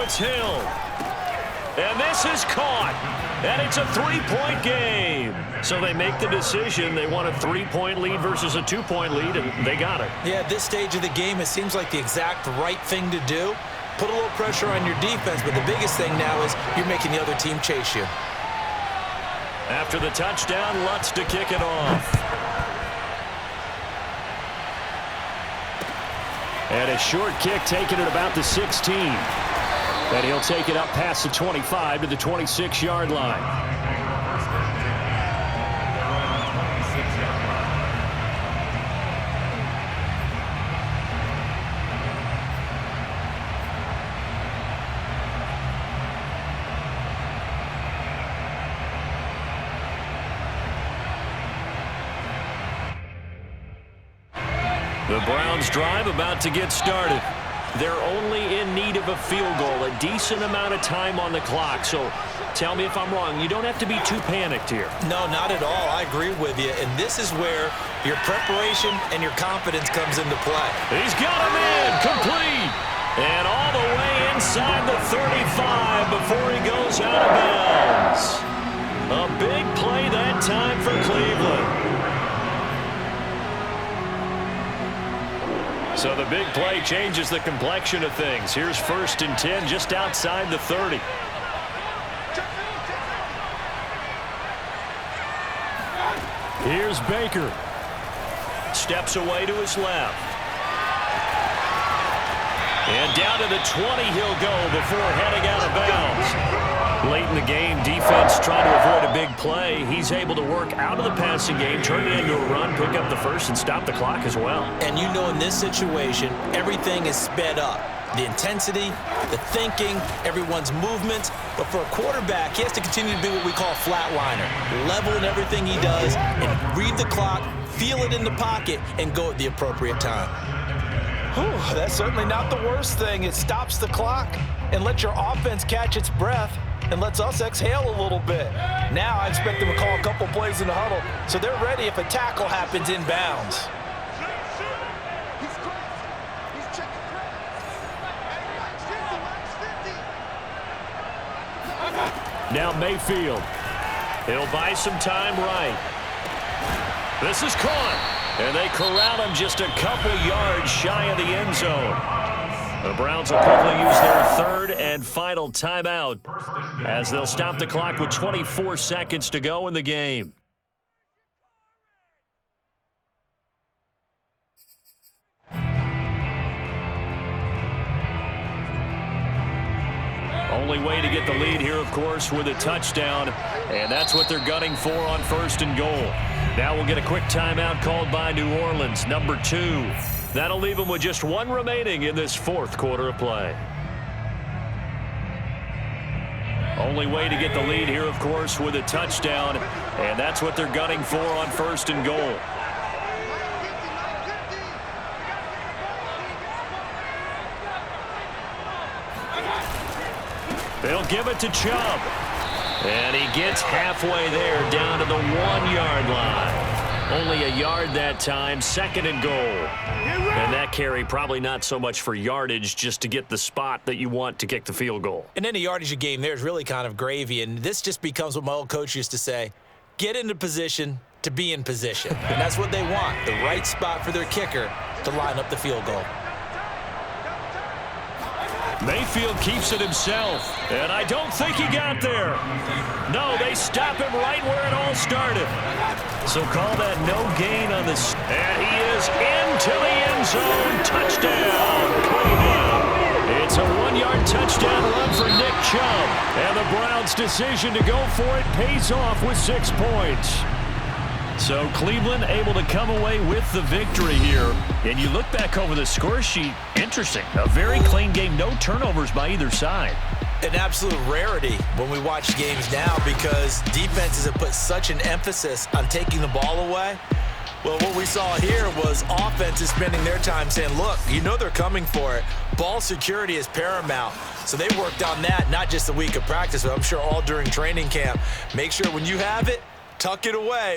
it's Hill. And this is caught. And it's a three-point game. So they make the decision. They want a three-point lead versus a two-point lead, and they got it. Yeah, at this stage of the game, it seems like the exact right thing to do. Put a little pressure on your defense, but the biggest thing now is you're making the other team chase you. After the touchdown, Lutz to kick it off. And a short kick taken at about the 16. And he'll take it up past the 25 to the 26-yard line. The Browns drive about to get started. They're only in need of a field goal, a decent amount of time on the clock. So tell me if I'm wrong. You don't have to be too panicked here. No, not at all. I agree with you. And this is where your preparation and your confidence comes into play. He's got him in, complete. And all the way inside the 35 before he goes out of bounds. A big play that time for Cleveland. So the big play changes the complexion of things. Here's 1st and 10 just outside the 30. Here's Baker. Steps away to his left. And down to the 20 he'll go before heading out of bounds. Late in the game, defense trying to avoid a big play. He's able to work out of the passing game, turn it into a run, pick up the first, and stop the clock as well. And you know in this situation, everything is sped up. The intensity, the thinking, everyone's movements. But for a quarterback, he has to continue to be what we call a flatliner. Level in everything he does and read the clock, feel it in the pocket, and go at the appropriate time. Whew, that's certainly not the worst thing. It stops the clock and lets your offense catch its breath and lets us exhale a little bit. Now I expect them to call a couple plays in the huddle so they're ready if a tackle happens inbounds. Now Mayfield. He'll buy some time right. This is caught. And they corral him just a couple yards shy of the end zone. The Browns will quickly use their 3rd and final timeout as they'll stop the clock with 24 seconds to go in the game. Only way to get the lead here, of course, with a touchdown, and that's what they're gunning for on 1st and goal. Now we'll get a quick timeout called by New Orleans, number 2. That'll leave them with just 1 remaining in this 4th quarter of play. Only way to get the lead here, of course, with a touchdown, and that's what they're gunning for on 1st and goal. They'll give it to Chubb. And he gets halfway there, down to the 1-yard line. Only a yard that time, 2nd and goal. And that carry probably not so much for yardage, just to get the spot that you want to kick the field goal. And any yardage game there is really kind of gravy, and this just becomes what my old coach used to say, get into position to be in position. And that's what they want, the right spot for their kicker to line up the field goal. Mayfield keeps it himself, and I don't think he got there. No, they stop him right where it all started. So call that no gain on this. And he is into the end zone. Touchdown, Cleveland. It's a 1-yard touchdown run for Nick Chubb. And the Browns' decision to go for it pays off with 6 points. So Cleveland able to come away with the victory here. And you look back over the score sheet, interesting. A very clean game, no turnovers by either side. An absolute rarity when we watch games now because defenses have put such an emphasis on taking the ball away. Well, what we saw here was offenses spending their time saying, look, you know they're coming for it. Ball security is paramount. So they worked on that, not just a week of practice, but I'm sure all during training camp. Make sure when you have it, tuck it away.